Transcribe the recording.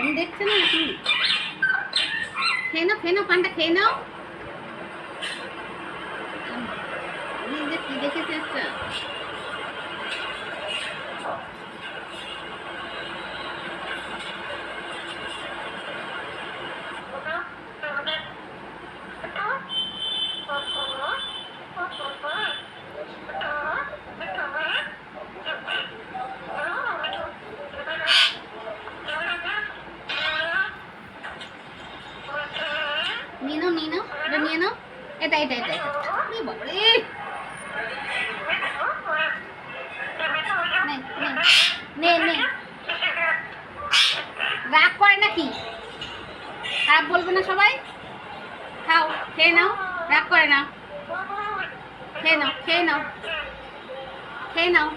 Phone দেখছে না নাকি? খেয়ে নাও পানটা খেয়ে নাও। কি দেখেছে একটা? নিয়ে নাও এটা নিয়ে নাও। এটা বাবারে, নে রাগ করে নাকি? খারাপ বলবে না সবাই? খাও, খেয়ে নাও, রাগ করে না। খেয়ে নাও